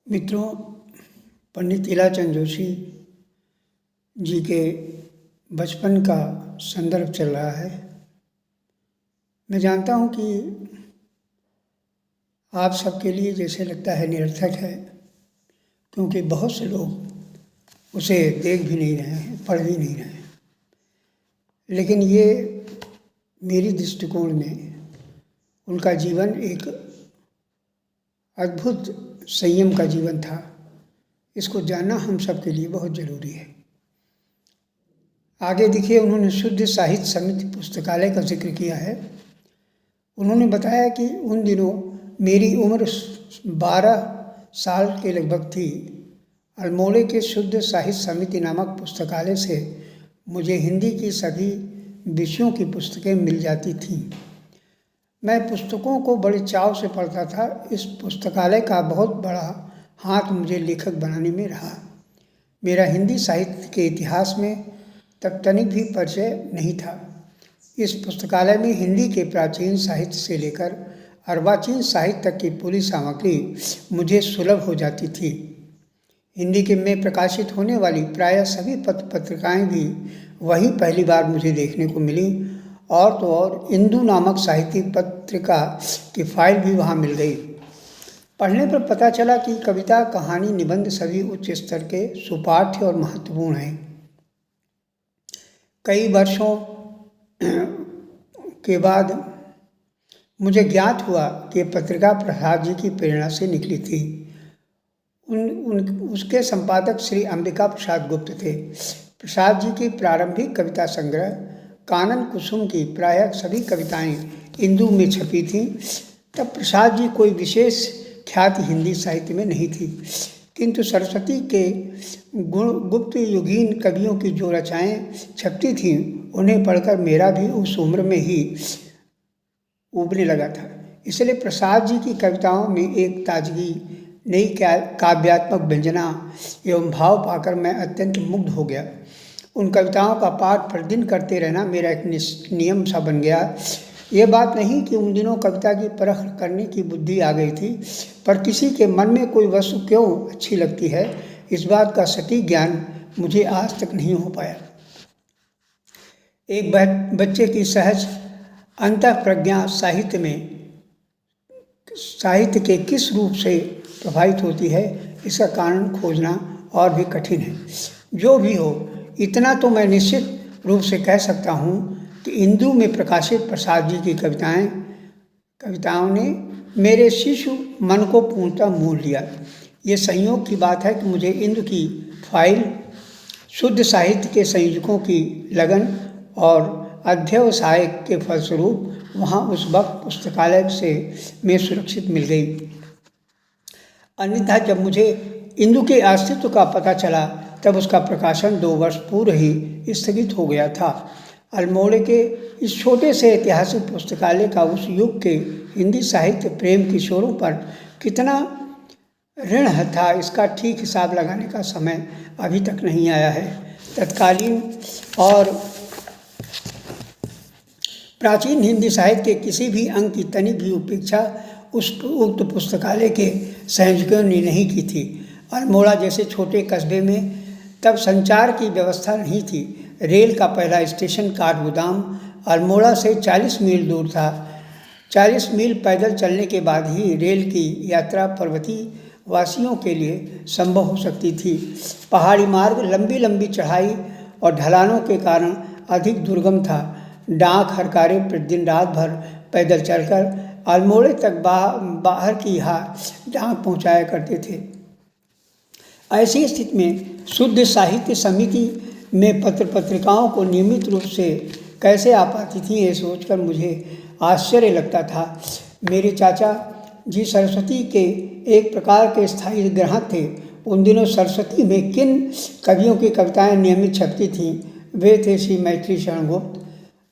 मित्रों, पंडित लीलाचंद जोशी जी के बचपन का संदर्भ चल रहा है। मैं जानता हूँ कि आप सबके लिए जैसे लगता है निरर्थक है, क्योंकि बहुत से लोग उसे देख भी नहीं रहे हैं, पढ़ भी नहीं रहे हैं। लेकिन ये मेरी दृष्टिकोण में उनका जीवन एक अद्भुत संयम का जीवन था। इसको जानना हम सबके लिए बहुत ज़रूरी है। आगे देखिए, उन्होंने शुद्ध साहित्य समिति पुस्तकालय का जिक्र किया है। उन्होंने बताया कि उन दिनों मेरी उम्र 12 साल के लगभग थी। अल्मोड़े के शुद्ध साहित्य समिति नामक पुस्तकालय से मुझे हिंदी की सभी विषयों की पुस्तकें मिल जाती थीं। मैं पुस्तकों को बड़े चाव से पढ़ता था। इस पुस्तकालय का बहुत बड़ा हाथ मुझे लेखक बनाने में रहा। मेरा हिंदी साहित्य के इतिहास में तब तनिक भी परिचय नहीं था। इस पुस्तकालय में हिंदी के प्राचीन साहित्य से लेकर अर्वाचीन साहित्य तक की पूरी सामग्री मुझे सुलभ हो जाती थी। हिंदी के में प्रकाशित होने वाली प्रायः सभी पत्र पत्रिकाएँ भी वहीं पहली बार मुझे देखने को मिली। और तो और इंदु नामक साहित्यिक पत्रिका की फाइल भी वहाँ मिल गई। पढ़ने पर पता चला कि कविता, कहानी, निबंध सभी उच्च स्तर के सुपाठ्य और महत्वपूर्ण हैं। कई वर्षों के बाद मुझे ज्ञात हुआ कि पत्रिका प्रसाद जी की प्रेरणा से निकली थी। उसके संपादक श्री अंबिका प्रसाद गुप्त थे। प्रसाद जी की प्रारंभिक कविता संग्रह कानन कुसुम की प्रायः सभी कविताएं इंदु में छपी थीं। तब प्रसाद जी कोई विशेष ख्याति हिंदी साहित्य में नहीं थी, किंतु सरस्वती के गुप्त युगीन कवियों की जो रचनाएं छपती थीं उन्हें पढ़कर मेरा भी उस उम्र में ही उबरने लगा था। इसलिए प्रसाद जी की कविताओं में एक ताजगी, नई काव्यात्मक व्यंजना एवं भाव पाकर मैं अत्यंत मुग्ध हो गया। उन कविताओं का पाठ प्रतिदिन करते रहना मेरा एक नियम सा बन गया। ये बात नहीं कि उन दिनों कविता की परख करने की बुद्धि आ गई थी, पर किसी के मन में कोई वस्तु क्यों अच्छी लगती है, इस बात का सटीक ज्ञान मुझे आज तक नहीं हो पाया। एक बच्चे की सहज अंतःप्रज्ञा साहित्य के किस रूप से प्रभावित होती है, इसका कारण खोजना और भी कठिन है। जो भी हो, इतना तो मैं निश्चित रूप से कह सकता हूँ कि इंदु में प्रकाशित प्रसाद जी की कविताओं ने मेरे शिशु मन को पूर्णतः मोह लिया। ये संयोग की बात है कि मुझे इंदु की फाइल, शुद्ध साहित्य के संयोजकों की लगन और अध्यवसाय के फलस्वरूप वहाँ उस वक्त पुस्तकालय से में सुरक्षित मिल गई। अन्यथा जब मुझे इंदु के अस्तित्व का पता चला तब उसका प्रकाशन 2 वर्ष पूर्व ही स्थगित हो गया था। अल्मोड़े के इस छोटे से ऐतिहासिक पुस्तकालय का उस युग के हिंदी साहित्य प्रेम किशोरों पर कितना ऋण था, इसका ठीक हिसाब लगाने का समय अभी तक नहीं आया है। तत्कालीन और प्राचीन हिंदी साहित्य के किसी भी अंग की तनिक भी उपेक्षा उक्त पुस्तकालय के संयोजकों ने नहीं की थी। अल्मोड़ा जैसे छोटे कस्बे में तब संचार की व्यवस्था नहीं थी। रेल का पहला स्टेशन काठगोदाम अल्मोड़ा से 40 मील दूर था। 40 मील पैदल चलने के बाद ही रेल की यात्रा पर्वतीय वासियों के लिए संभव हो सकती थी। पहाड़ी मार्ग लंबी लंबी चढ़ाई और ढलानों के कारण अधिक दुर्गम था। डाक हरकारे प्रतिदिन रात भर पैदल चलकर अल्मोड़े तक बाहर की डाक पहुंचाया करते थे। ऐसी स्थिति में शुद्ध साहित्य समिति में पत्र पत्रिकाओं को नियमित रूप से कैसे आ पाती थी, ये सोचकर मुझे आश्चर्य लगता था। मेरे चाचा जी सरस्वती के एक प्रकार के स्थायी ग्राहक थे। उन दिनों सरस्वती में किन कवियों की कविताएं नियमित छपती थीं, वे थे श्री मैथिली शरण गुप्त,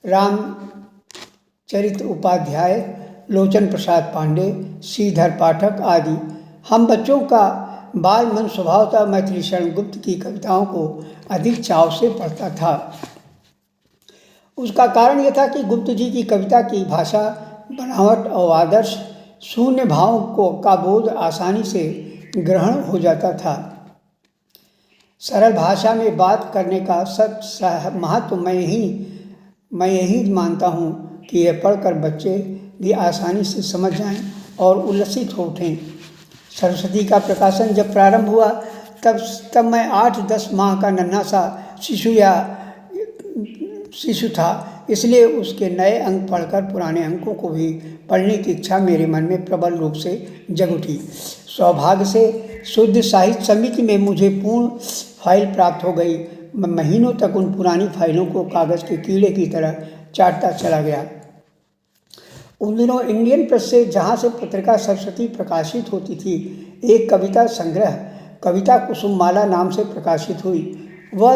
रामचरित उपाध्याय, लोचन प्रसाद पांडे, श्रीधर पाठक आदि। हम बच्चों का बाल मन स्वभावतः मैथिली शरण गुप्त की कविताओं को अधिक चाव से पढ़ता था। उसका कारण यह था कि गुप्त जी की कविता की भाषा, बनावट और आदर्श शून्य भाव का बोध आसानी से ग्रहण हो जाता था। सरल भाषा में बात करने का महत्व मैं यही मानता हूँ कि यह पढ़कर बच्चे भी आसानी से समझ जाएं और उल्लसित हो उठें। सरस्वती का प्रकाशन जब प्रारंभ हुआ तब मैं 8-10 माह का नन्हा सा शिशु था, इसलिए उसके नए अंक पढ़कर पुराने अंकों को भी पढ़ने की इच्छा मेरे मन में प्रबल रूप से जग उठी। सौभाग्य से शुद्ध साहित्य समिति में मुझे पूर्ण फाइल प्राप्त हो गई। मैं महीनों तक उन पुरानी फाइलों को कागज़ के कीड़े की तरह चाटता चला गया। उन दिनों इंडियन प्रेस से, जहाँ से पत्रिका सरस्वती प्रकाशित होती थी, एक कविता संग्रह कविता कुसुममाला नाम से प्रकाशित हुई। वह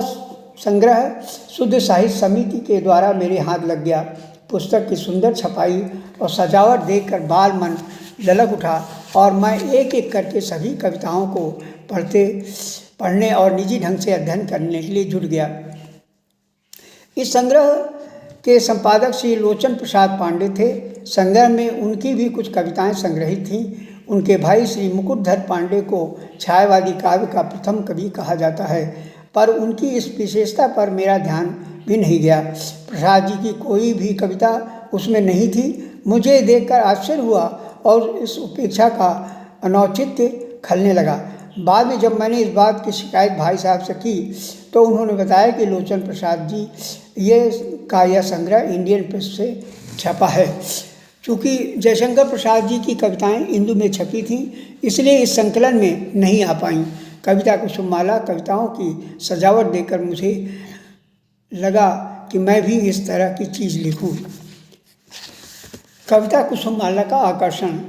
संग्रह शुद्ध साहित्य समिति के द्वारा मेरे हाथ लग गया। पुस्तक की सुंदर छपाई और सजावट देखकर बाल मन ललक उठा और मैं एक एक करके सभी कविताओं को पढ़ने और निजी ढंग से अध्ययन करने के लिए जुट गया। इस संग्रह के संपादक श्री लोचन प्रसाद पांडे थे। संग्रह में उनकी भी कुछ कविताएं संग्रहित थीं। उनके भाई श्री मुकुटधर पांडे को छायावादी काव्य का प्रथम कवि कहा जाता है, पर उनकी इस विशेषता पर मेरा ध्यान भी नहीं गया। प्रसाद जी की कोई भी कविता उसमें नहीं थी। मुझे देखकर आश्चर्य हुआ और इस उपेक्षा का अनौचित्य खलने लगा। बाद में जब मैंने इस बात की शिकायत भाई साहब से की तो उन्होंने बताया कि लोचन प्रसाद जी यह संग्रह इंडियन प्रेस से छपा है। चूँकि जयशंकर प्रसाद जी की कविताएं हिंदू में छपी थीं, इसलिए इस संकलन में नहीं आ पाईं। कविता कुसुममाला कविताओं की सजावट देखकर मुझे लगा कि मैं भी इस तरह की चीज़ लिखूं। कविता कुसुममाला का आकर्षण।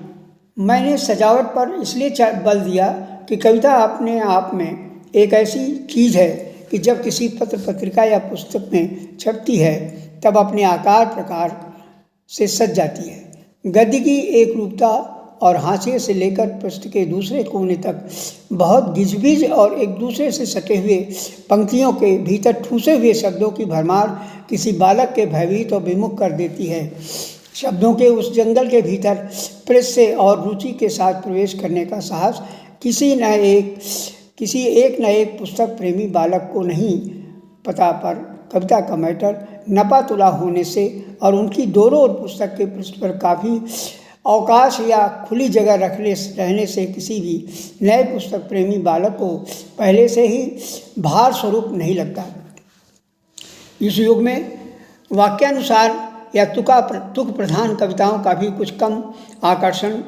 मैंने सजावट पर इसलिए बल दिया कि कविता अपने आप में एक ऐसी चीज़ है कि जब किसी पत्र पत्रिका या पुस्तक में छपती है तब अपने आकार प्रकार से सज जाती है। गद्य की एक रूपता और हाशिए से लेकर पृष्ठ के दूसरे कोने तक बहुत गिजबिज और एक दूसरे से सटे हुए पंक्तियों के भीतर ठूसे हुए शब्दों की भरमार किसी बालक के भयभीत और विमुख कर देती है। शब्दों के उस जंगल के भीतर प्रेस से और रुचि के साथ प्रवेश करने का साहस किसी एक न एक पुस्तक प्रेमी बालक को नहीं पता, पर कविता का मैटर नपा तुला होने से और उनकी दोनों ओर पुस्तक के पृष्ठ पर काफ़ी अवकाश या खुली जगह रहने से किसी भी नए पुस्तक प्रेमी बालक को पहले से ही भार स्वरूप नहीं लगता। इस युग में वाक्यानुसार या तुक प्रधान कविताओं का भी कुछ कम आकर्षण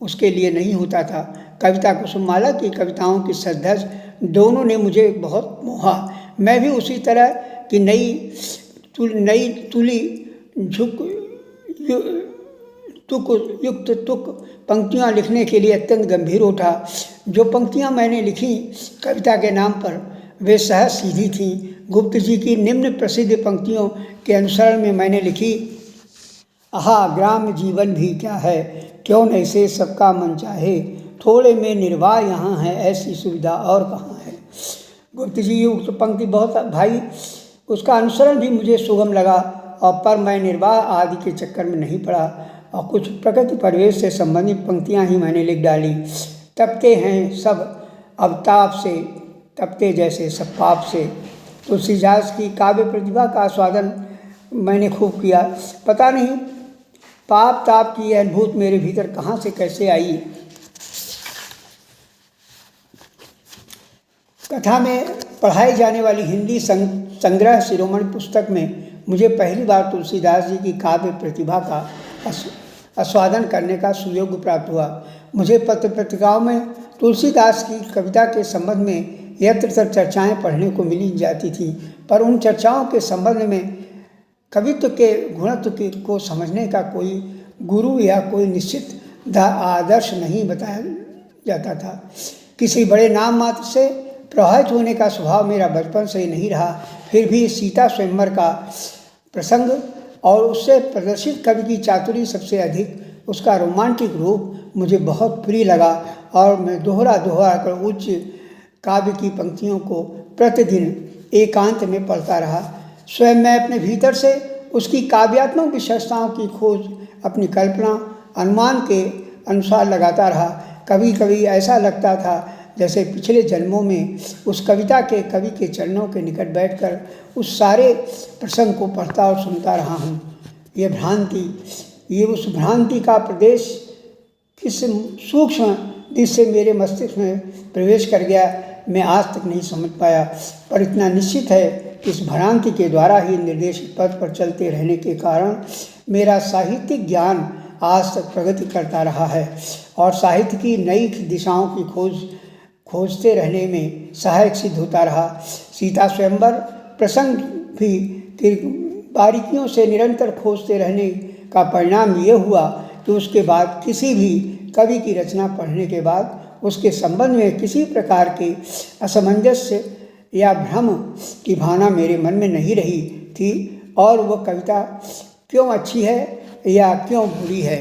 उसके लिए नहीं होता था। कविता कुसुममाला की कविताओं की सजधज दोनों ने मुझे बहुत मोहा। मैं भी उसी तरह की नई तुली तुक पंक्तियाँ लिखने के लिए अत्यंत गंभीर उठा। जो पंक्तियाँ मैंने लिखी कविता के नाम पर वे सहज सीधी थीं। गुप्त जी की निम्न प्रसिद्ध पंक्तियों के अनुसरण में मैंने लिखी, आहा ग्राम जीवन भी क्या है, क्यों नहीं से सबका मन चाहे, थोड़े में निर्वाह यहाँ है, ऐसी सुविधा और कहाँ है। गुप्त जी उक्त पंक्ति बहुत भाई उसका अनुसरण भी मुझे सुगम लगा, और पर मैं निर्वाह आदि के चक्कर में नहीं पड़ा और कुछ प्रकृति परिवेश से संबंधित पंक्तियाँ ही मैंने लिख डाली। तपते हैं सब अब ताप से, तपते जैसे सब पाप से। तुलसीदास की काव्य प्रतिभा का आस्वादन मैंने खूब किया। पता नहीं पाप ताप की यह अनुभूति मेरे भीतर कहाँ से कैसे आई। कथा में पढ़ाई जाने वाली हिंदी संग्रह शिरोमणि पुस्तक में मुझे पहली बार तुलसीदास जी की काव्य प्रतिभा का आस्वादन करने का सुयोग प्राप्त हुआ। मुझे पत्र पत्रिकाओं में तुलसीदास की कविता के संबंध में यत्र तत्र चर्चाएं पढ़ने को मिली जाती थी, पर उन चर्चाओं के संबंध में कवित्व के गुणत्व को समझने का कोई गुरु या कोई निश्चित आदर्श नहीं बताया जाता था। किसी बड़े नाम मात्र से प्रभावित होने का स्वभाव मेरा बचपन से ही नहीं रहा। फिर भी सीता स्वयंवर का प्रसंग और उससे प्रदर्शित कवि की चातुरी सबसे अधिक उसका रोमांटिक रूप मुझे बहुत प्रिय लगा और मैं दोहरा कर उच्च काव्य की पंक्तियों को प्रतिदिन एकांत में पढ़ता रहा। स्वयं मैं अपने भीतर से उसकी काव्यात्मक विशेषताओं की खोज अपनी कल्पना अनुमान के अनुसार लगाता रहा। कभी कभी ऐसा लगता था जैसे पिछले जन्मों में उस कविता के कवि के चरणों के निकट बैठकर उस सारे प्रसंग को पढ़ता और सुनता रहा हूँ। ये उस भ्रांति का प्रदेश किस सूक्ष्म दृश्य से मेरे मस्तिष्क में प्रवेश कर गया, मैं आज तक नहीं समझ पाया। पर इतना निश्चित है कि इस भ्रांति के द्वारा ही निर्देशित पथ पर चलते रहने के कारण मेरा साहित्यिक ज्ञान आज तक प्रगति करता रहा है और साहित्य की नई दिशाओं की खोजते रहने में सहायक सिद्ध होता रहा। सीता स्वयंवर प्रसंग भी बारीकियों से निरंतर खोजते रहने का परिणाम ये हुआ कि उसके बाद किसी भी कवि की रचना पढ़ने के बाद उसके संबंध में किसी प्रकार के असमंजस्य या भ्रम की भावना मेरे मन में नहीं रही थी और वह कविता क्यों अच्छी है या क्यों बुरी है।